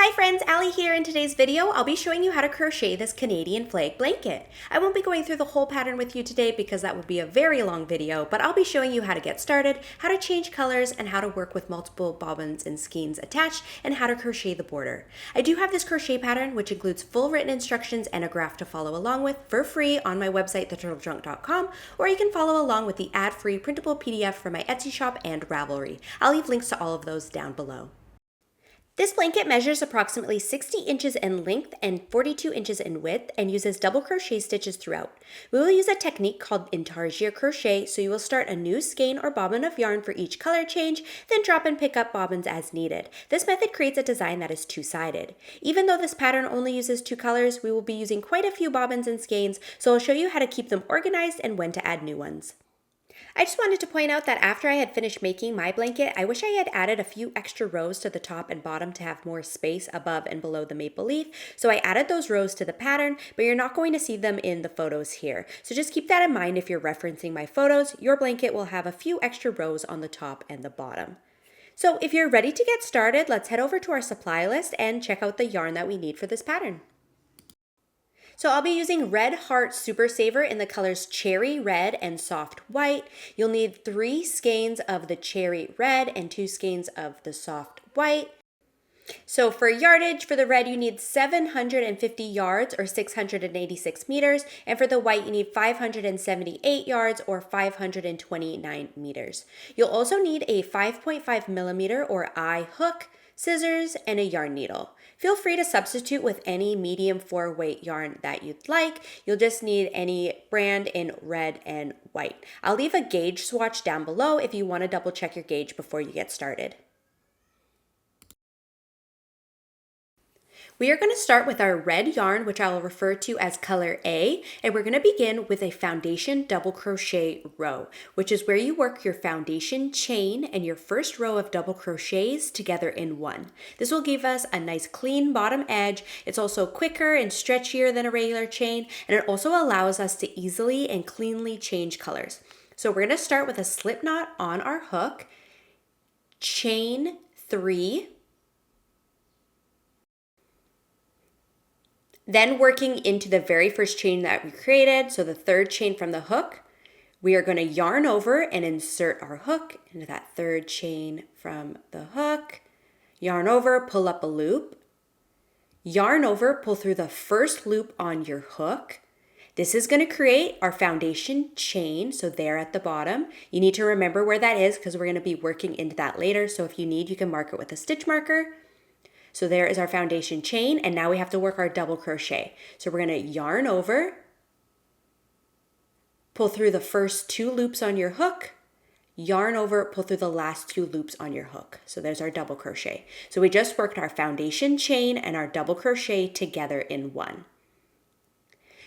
Hi friends, Allie here. In today's video, I'll be showing you how to crochet this Canadian flag blanket. I won't be going through the whole pattern with you today because that would be a very long video, but I'll be showing you how to get started, how to change colors, and how to work with multiple bobbins and skeins attached, and how to crochet the border. I do have this crochet pattern, which includes full written instructions and a graph to follow along with for free on my website, theturtledrunk.com, or you can follow along with the ad-free printable PDF from my Etsy shop and Ravelry. I'll leave links to all of those down below. This blanket measures approximately 60 inches in length and 42 inches in width and uses double crochet stitches throughout. We will use a technique called intarsia crochet, so you will start a new skein or bobbin of yarn for each color change, then drop and pick up bobbins as needed. This method creates a design that is two-sided. Even though this pattern only uses two colors, we will be using quite a few bobbins and skeins, so I'll show you how to keep them organized and when to add new ones. I just wanted to point out that after I had finished making my blanket, I wish I had added a few extra rows to the top and bottom to have more space above and below the maple leaf. So I added those rows to the pattern, but you're not going to see them in the photos here. So just keep that in mind if you're referencing my photos. Your blanket will have a few extra rows on the top and the bottom. So if you're ready to get started, let's head over to our supply list and check out the yarn that we need for this pattern. So I'll be using Red Heart Super Saver in the colors Cherry Red and Soft White. You'll need 3 skeins of the Cherry Red and 2 skeins of the Soft White. So for yardage, for the red you need 750 yards or 686 meters, and for the white you need 578 yards or 529 meters. You'll also need a 5.5 millimeter or eye hook, scissors, and a yarn needle. Feel free to substitute with any medium 4-weight yarn that you'd like. You'll just need any brand in red and white. I'll leave a gauge swatch down below if you want to double check your gauge before you get started. We are going to start with our red yarn, which I will refer to as color A, and we're going to begin with a foundation double crochet row, which is where you work your foundation chain and your first row of double crochets together in one. This will give us a nice clean bottom edge. It's also quicker and stretchier than a regular chain, and it also allows us to easily and cleanly change colors. So we're going to start with a slip knot on our hook, chain 3, then working into the very first chain that we created, so the third chain from the hook, we are going to yarn over and insert our hook into that third chain from the hook, yarn over, pull up a loop, yarn over, pull through the first loop on your hook. This is going to create our foundation chain, so there at the bottom. You need to remember where that is because we're going to be working into that later, so if you need, you can mark it with a stitch marker. So there is our foundation chain, and now we have to work our double crochet. So we're going to yarn over, pull through the first 2 loops on your hook, yarn over, pull through the last 2 loops on your hook. So there's our double crochet. So we just worked our foundation chain and our double crochet together in one.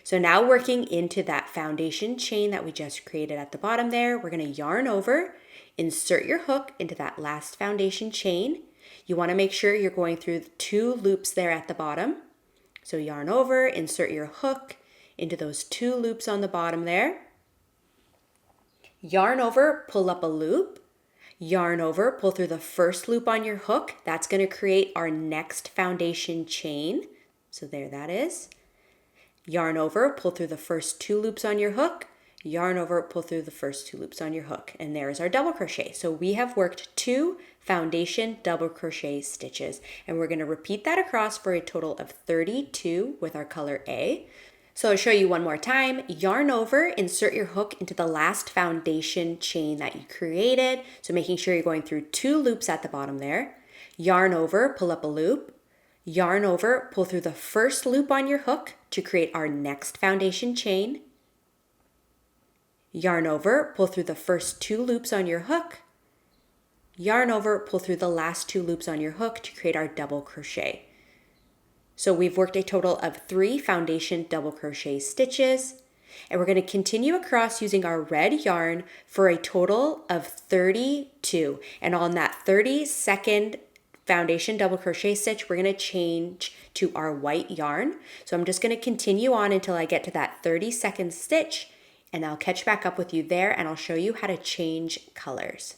So now working into that foundation chain that we just created at the bottom there, we're going to yarn over, insert your hook into that last foundation chain. You want to make sure you're going through the 2 loops there at the bottom. So yarn over, insert your hook into those 2 loops on the bottom there. Yarn over, pull up a loop. Yarn over, pull through the first loop on your hook. That's going to create our next foundation chain. So there that is. Yarn over, pull through the first 2 loops on your hook. Yarn over, pull through the first 2 loops on your hook, and there is our double crochet. So we have worked 2 foundation double crochet stitches, and we're going to repeat that across for a total of 32 with our color A. So I'll show you one more time. Yarn over, insert your hook into the last foundation chain that you created, so making sure you're going through 2 loops at the bottom there. Yarn over, pull up a loop. Yarn over, pull through the first loop on your hook to create our next foundation chain. Yarn over, pull through the first 2 loops on your hook. Yarn over, pull through the last 2 loops on your hook to create our double crochet. So we've worked a total of 3 foundation double crochet stitches, and we're going to continue across using our red yarn for a total of 32. And on that 32nd foundation double crochet stitch, we're going to change to our white yarn. So I'm just going to continue on until I get to that 32nd stitch, and I'll catch back up with you there, and I'll show you how to change colors.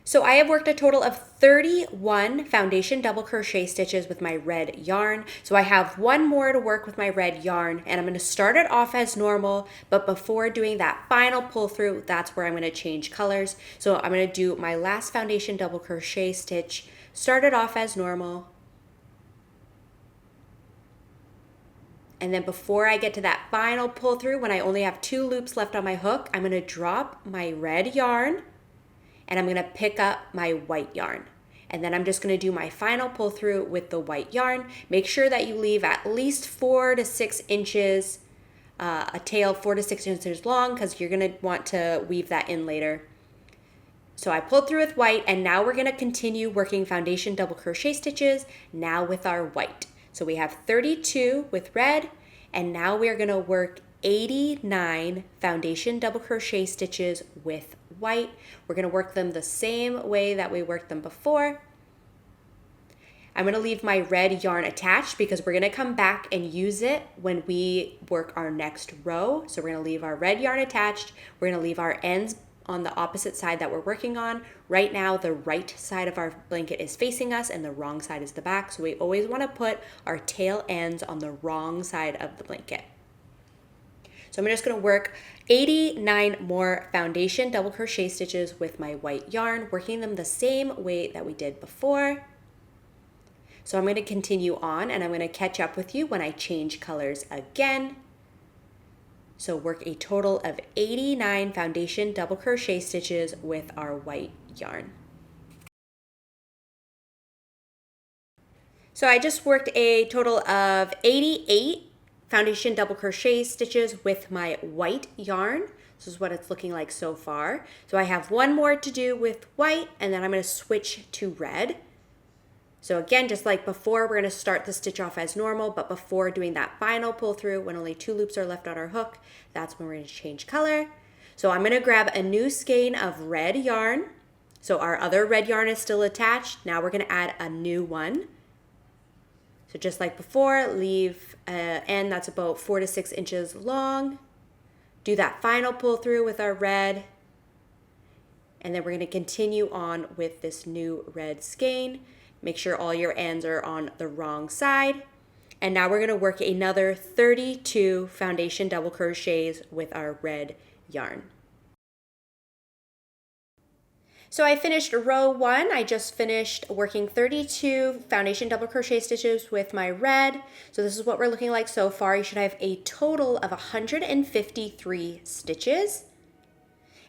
So I have worked a total of 31 foundation double crochet stitches with my red yarn. So I have one more to work with my red yarn, and I'm going to start it off as normal, but before doing that final pull through, that's where I'm going to change colors. So I'm going to do my last foundation double crochet stitch, start it off as normal, and then before I get to that final pull through, when I only have 2 loops left on my hook, I'm going to drop my red yarn and I'm going to pick up my white yarn. And then I'm just going to do my final pull through with the white yarn. Make sure that you leave at least 4 to 6 inches, a tail 4 to 6 inches long, because you're going to want to weave that in later. So I pulled through with white, and now we're going to continue working foundation double crochet stitches now with our white. So we have 32 with red, and now we're going to work 89 foundation double crochet stitches with white. We're going to work them the same way that we worked them before. I'm going to leave my red yarn attached because we're going to come back and use it when we work our next row. So we're going to leave our red yarn attached. We're going to leave our ends on the opposite side that we're working on. Right now, the right side of our blanket is facing us and the wrong side is the back. So we always want to put our tail ends on the wrong side of the blanket. So I'm just going to work 89 more foundation double crochet stitches with my white yarn, working them the same way that we did before. So I'm going to continue on, and I'm going to catch up with you when I change colors again. So work a total of 89 foundation double crochet stitches with our white yarn. So I just worked a total of 88 foundation double crochet stitches with my white yarn. This is what it's looking like so far. So I have one more to do with white, and then I'm going to switch to red. So again, just like before, we're going to start the stitch off as normal, but before doing that final pull through, when only 2 loops are left on our hook, that's when we're going to change color. So I'm going to grab a new skein of red yarn. So our other red yarn is still attached. Now we're going to add a new one. So just like before, leave an end that's about 4 to 6 inches long. Do that final pull through with our red. And then we're going to continue on with this new red skein. Make sure all your ends are on the wrong side. And now we're going to work another 32 foundation double crochets with our red yarn. So I finished row 1. I just finished working 32 foundation double crochet stitches with my red. So this is what we're looking like so far. You should have a total of 153 stitches.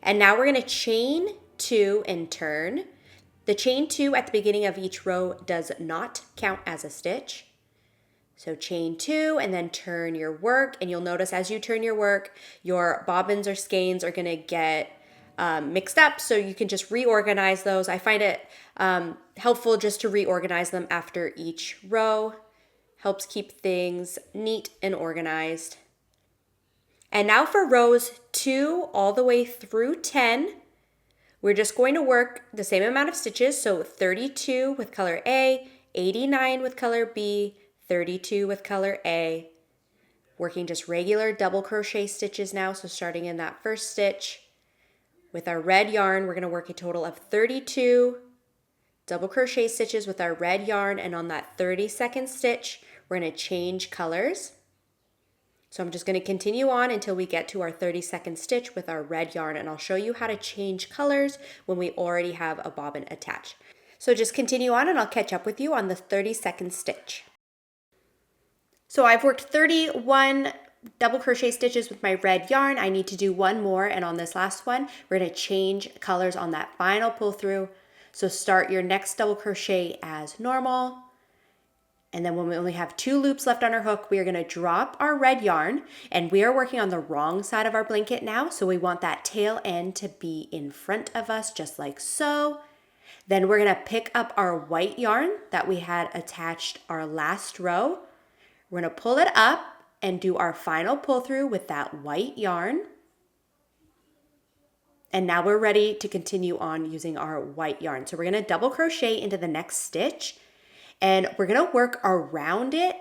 And now we're going to chain 2 and turn. The chain 2 at the beginning of each row does not count as a stitch. So chain 2 and then turn your work, and you'll notice as you turn your work, your bobbins or skeins are going to get mixed up, so you can just reorganize those. I find it helpful just to reorganize them after each row. Helps keep things neat and organized. And now for rows 2 all the way through 10, we're just going to work the same amount of stitches, so 32 with color A, 89 with color B, 32 with color A. Working just regular double crochet stitches now, so starting in that first stitch. With our red yarn, we're going to work a total of 32 double crochet stitches with our red yarn, and on that 32nd stitch, we're going to change colors. So I'm just going to continue on until we get to our 32nd stitch with our red yarn, and I'll show you how to change colors when we already have a bobbin attached. So just continue on and I'll catch up with you on the 32nd stitch. So I've worked 31 double crochet stitches with my red yarn. I need to do one more, and on this last one, we're going to change colors on that final pull through. So start your next double crochet as normal. And then when we only have 2 loops left on our hook, we are going to drop our red yarn, and we are working on the wrong side of our blanket now. So we want that tail end to be in front of us, just like so. Then we're going to pick up our white yarn that we had attached our last row. We're going to pull it up and do our final pull through with that white yarn. And now we're ready to continue on using our white yarn. So we're going to double crochet into the next stitch. And we're going to work around it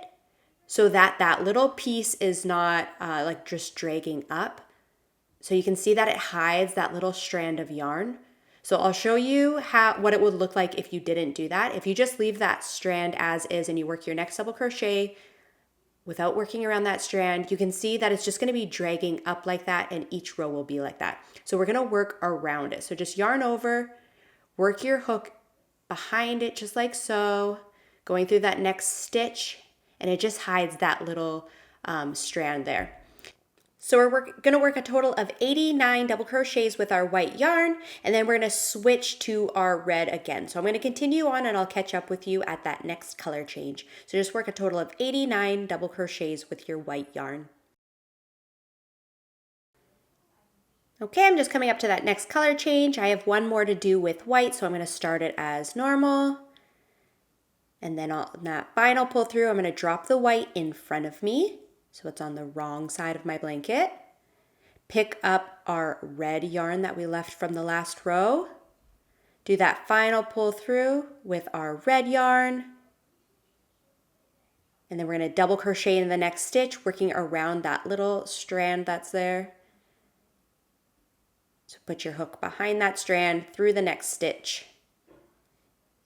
so that that little piece is not like just dragging up. So you can see that it hides that little strand of yarn. So I'll show you what it would look like if you didn't do that. If you just leave that strand as is and you work your next double crochet without working around that strand, you can see that it's just going to be dragging up like that, and each row will be like that. So we're going to work around it. So just yarn over, work your hook behind it just like so, going through that next stitch, and it just hides that little strand there. So we're going to work a total of 89 double crochets with our white yarn, and then we're going to switch to our red again. So I'm going to continue on and I'll catch up with you at that next color change. So just work a total of 89 double crochets with your white yarn. Okay, I'm just coming up to that next color change. I have one more to do with white, so I'm going to start it as normal. And then on that final pull through, I'm going to drop the white in front of me, so it's on the wrong side of my blanket. Pick up our red yarn that we left from the last row. Do that final pull through with our red yarn. And then we're going to double crochet in the next stitch, working around that little strand that's there. So put your hook behind that strand through the next stitch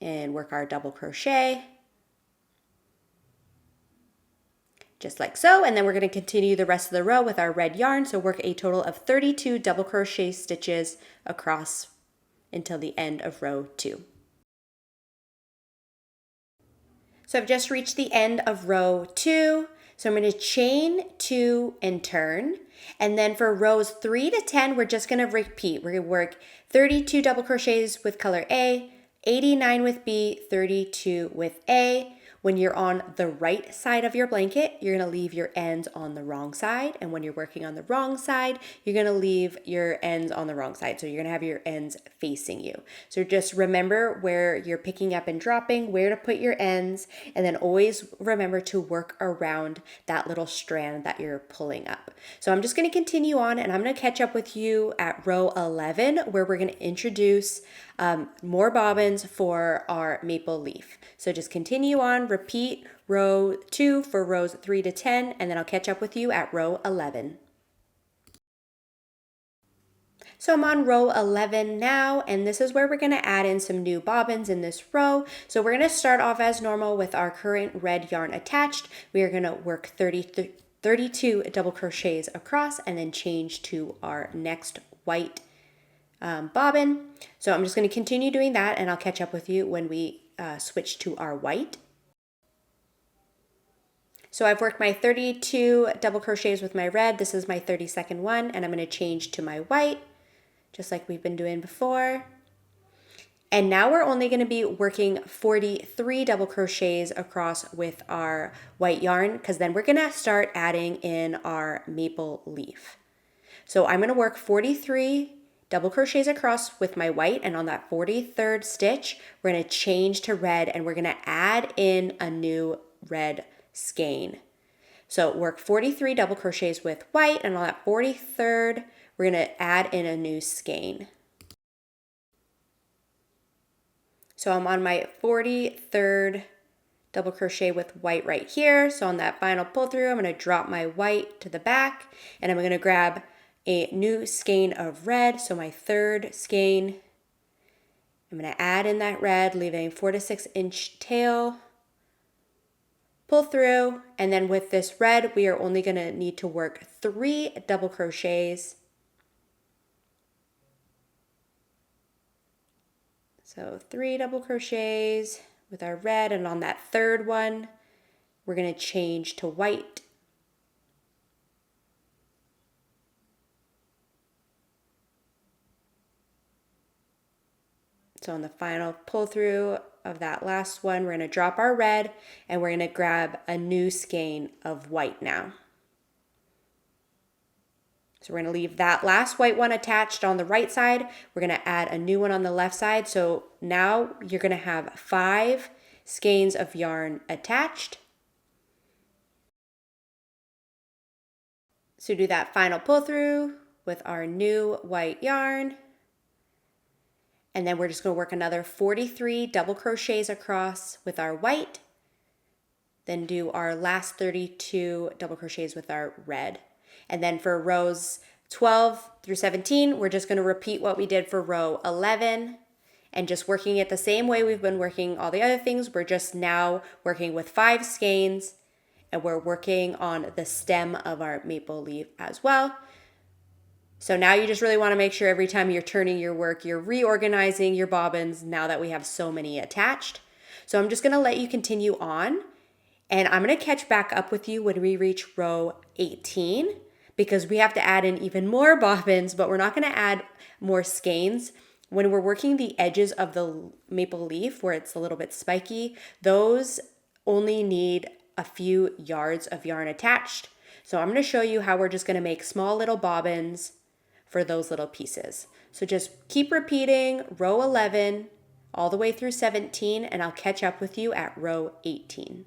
and work our double crochet. Just like so, and then we're going to continue the rest of the row with our red yarn, so work a total of 32 double crochet stitches across until the end of row 2. So I've just reached the end of row 2, so I'm going to chain 2 and turn, and then for rows 3 to 10 we're just going to repeat. We're going to work 32 double crochets with color A, 89 with B, 32 with A. When you're on the right side of your blanket, you're going to leave your ends on the wrong side. And when you're working on the wrong side, you're going to leave your ends on the wrong side. So you're going to have your ends facing you. So just remember where you're picking up and dropping, where to put your ends, and then always remember to work around that little strand that you're pulling up. So I'm just going to continue on, and I'm going to catch up with you at row 11, where we're going to introduce more bobbins for our maple leaf. So just continue on, repeat row 2 for rows 3 to 10, and then I'll catch up with you at row 11. So I'm on row 11 now, and this is where we're going to add in some new bobbins in this row. So we're going to start off as normal with our current red yarn attached. We are going to work 32 double crochets across and then change to our next white bobbin. So I'm just going to continue doing that, and I'll catch up with you when we switch to our white. So I've worked my 32 double crochets with my red. This is my 32nd one, and I'm going to change to my white, just like we've been doing before. And now we're only going to be working 43 double crochets across with our white yarn, because then we're going to start adding in our maple leaf. So I'm going to work 43 double crochets across with my white, and on that 43rd stitch we're going to change to red, and we're going to add in a new red skein. So work 43 double crochets with white, and on that 43rd we're going to add in a new skein. So I'm on my 43rd double crochet with white right here. So on that final pull through, I'm going to drop my white to the back, and I'm going to grab a new skein of red. So my 3rd skein, I'm going to add in that red, leaving 4 to 6 inch tail, pull through, and then with this red we are only going to need to work 3 double crochets. So 3 double crochets with our red, and on that 3rd one we're going to change to white. So on the final pull through of that last one, we're going to drop our red, and we're going to grab a new skein of white now. So we're going to leave that last white one attached on the right side. We're going to add a new one on the left side. So now you're going to have 5 skeins of yarn attached. So do that final pull through with our new white yarn. And then we're just going to work another 43 double crochets across with our white. Then do our last 32 double crochets with our red. And then for rows 12 through 17, we're just going to repeat what we did for row 11 and just working it the same way we've been working all the other things. We're just now working with 5 skeins, and we're working on the stem of our maple leaf as well. So now you just really want to make sure every time you're turning your work, you're reorganizing your bobbins now that we have so many attached. So I'm just going to let you continue on, and I'm going to catch back up with you when we reach row 18 because we have to add in even more bobbins, but we're not going to add more skeins. When we're working the edges of the maple leaf where it's a little bit spiky, those only need a few yards of yarn attached. So I'm going to show you how we're just going to make small little bobbins for those little pieces. So just keep repeating row 11 all the way through 17, and I'll catch up with you at row 18.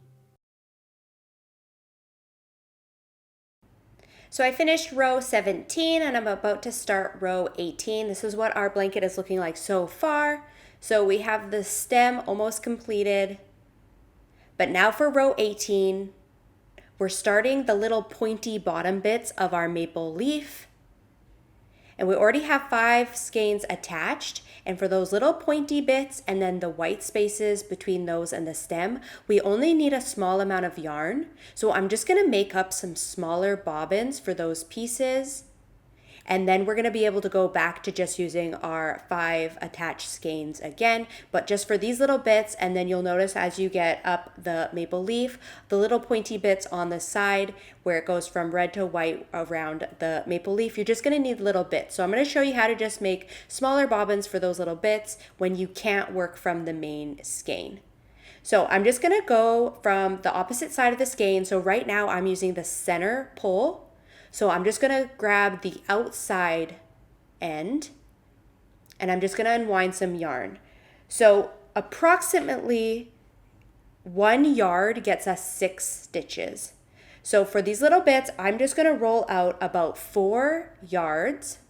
So I finished row 17 and I'm about to start row 18. This is what our blanket is looking like so far. So we have the stem almost completed. But now for row 18, we're starting the little pointy bottom bits of our maple leaf. And we already have 5 skeins attached. And for those little pointy bits and then the white spaces between those and the stem, we only need a small amount of yarn. So I'm just going to make up some smaller bobbins for those pieces. And then we're going to be able to go back to just using our 5 attached skeins again, but just for these little bits. And then you'll notice as you get up the maple leaf, the little pointy bits on the side where it goes from red to white around the maple leaf, you're just going to need little bits. So I'm going to show you how to just make smaller bobbins for those little bits when you can't work from the main skein. So I'm just going to go from the opposite side of the skein. So right now I'm using the center pole. So I'm just going to grab the outside end and I'm just going to unwind some yarn. So approximately 1 yard gets us 6 stitches. So for these little bits, I'm just going to roll out about 4 yards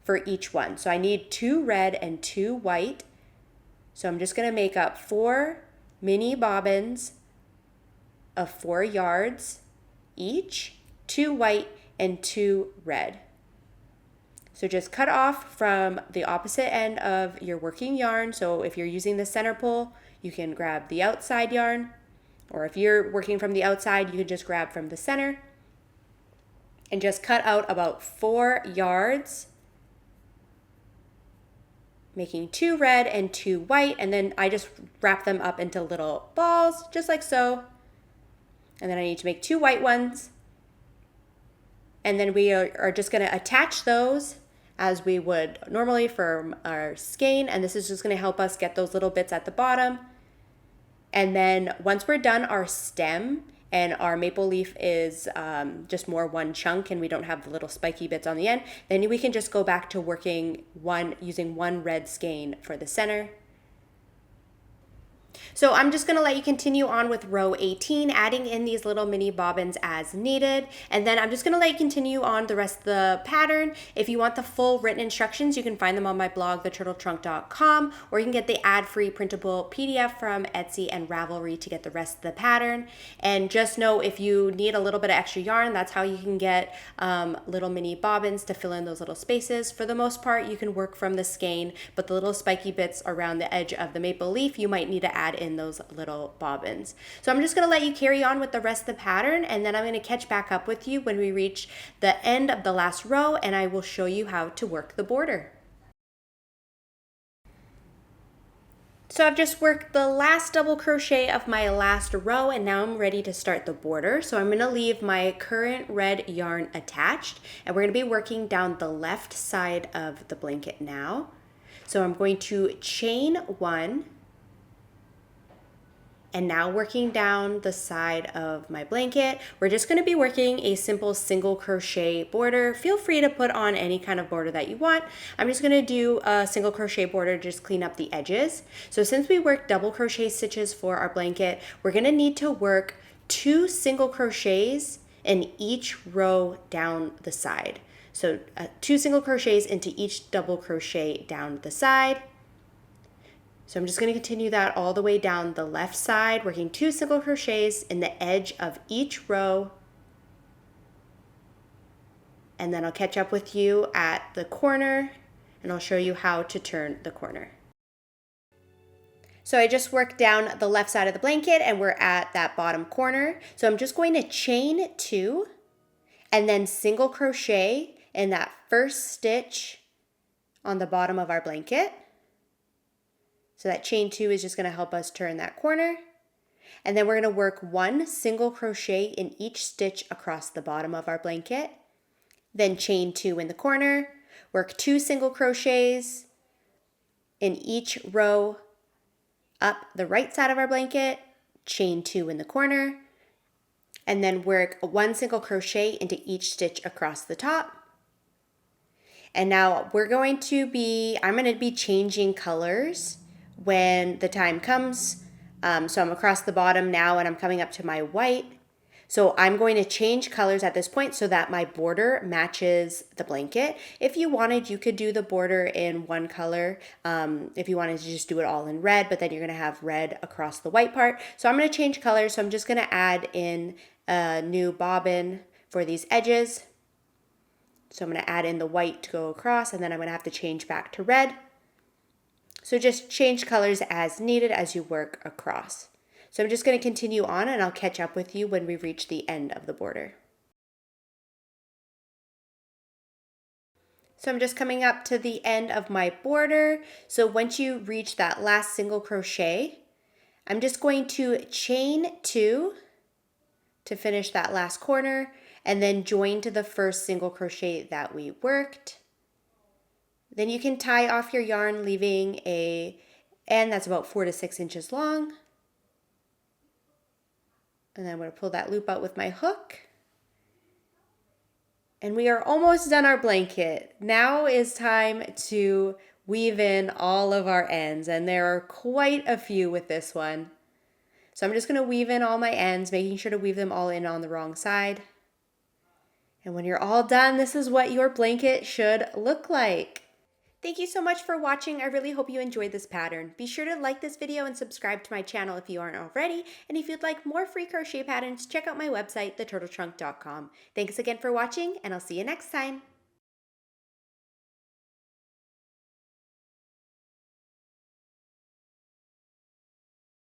for each one. So I need 2 red and 2 white. So I'm just going to make up 4 mini bobbins of 4 yards each, 2 white and 2 red. So just cut off from the opposite end of your working yarn. So if you're using the center pole, you can grab the outside yarn, or if you're working from the outside, you can just grab from the center and just cut out about 4 yards, making 2 red and 2 white, and then I just wrap them up into little balls, just like so. And then I need to make 2 white ones. And then we are just going to attach those as we would normally for our skein. And this is just going to help us get those little bits at the bottom. And then once we're done our stem and our maple leaf is just more one chunk and we don't have the little spiky bits on the end, then we can just go back to working using 1 red skein for the center. So I'm just going to let you continue on with row 18, adding in these little mini bobbins as needed. And then I'm just going to let you continue on the rest of the pattern. If you want the full written instructions, you can find them on my blog, theturtletrunk.com, or you can get the ad-free printable PDF from Etsy and Ravelry to get the rest of the pattern. And just know if you need a little bit of extra yarn, that's how you can get little mini bobbins to fill in those little spaces. For the most part, you can work from the skein, but the little spiky bits around the edge of the maple leaf, you might need to add in those little bobbins. So I'm just going to let you carry on with the rest of the pattern, and then I'm going to catch back up with you when we reach the end of the last row, and I will show you how to work the border. So I've just worked the last double crochet of my last row, and now I'm ready to start the border. So I'm going to leave my current red yarn attached, and we're going to be working down the left side of the blanket now. So I'm going to chain 1, and now working down the side of my blanket, we're just going to be working a simple single crochet border. Feel free to put on any kind of border that you want. I'm just going to do a single crochet border, just clean up the edges. So since we worked double crochet stitches for our blanket, we're going to need to work 2 single crochets in each row down the side. So 2 single crochets into each double crochet down the side. So I'm just going to continue that all the way down the left side, working 2 single crochets in the edge of each row. And then I'll catch up with you at the corner and I'll show you how to turn the corner. So I just worked down the left side of the blanket and we're at that bottom corner. So I'm just going to chain 2 and then single crochet in that first stitch on the bottom of our blanket. So that chain 2 is just going to help us turn that corner. And then we're going to work 1 single crochet in each stitch across the bottom of our blanket. Then chain 2 in the corner, work 2 single crochets in each row up the right side of our blanket, chain 2 in the corner, and then work 1 single crochet into each stitch across the top. And now I'm going to be changing colors when the time comes. So I'm across the bottom now and I'm coming up to my white. So I'm going to change colors at this point so that my border matches the blanket. If you wanted, you could do the border in one color. If you wanted to just do it all in red, but then you're gonna have red across the white part. So I'm gonna change colors. So I'm just gonna add in a new bobbin for these edges. So I'm gonna add in the white to go across and then I'm gonna have to change back to red. So just change colors as needed as you work across. So I'm just going to continue on and I'll catch up with you when we reach the end of the border. So I'm just coming up to the end of my border. So once you reach that last single crochet, I'm just going to chain 2 to finish that last corner and then join to the first single crochet that we worked. Then you can tie off your yarn, leaving a end that's about 4 to 6 inches long. And then I'm going to pull that loop out with my hook. And we are almost done our blanket. Now is time to weave in all of our ends. And there are quite a few with this one. So I'm just going to weave in all my ends, making sure to weave them all in on the wrong side. And when you're all done, this is what your blanket should look like. Thank you so much for watching. I really hope you enjoyed this pattern. Be sure to like this video and subscribe to my channel if you aren't already. And if you'd like more free crochet patterns, check out my website, theturtletrunk.com. Thanks again for watching, and I'll see you next time.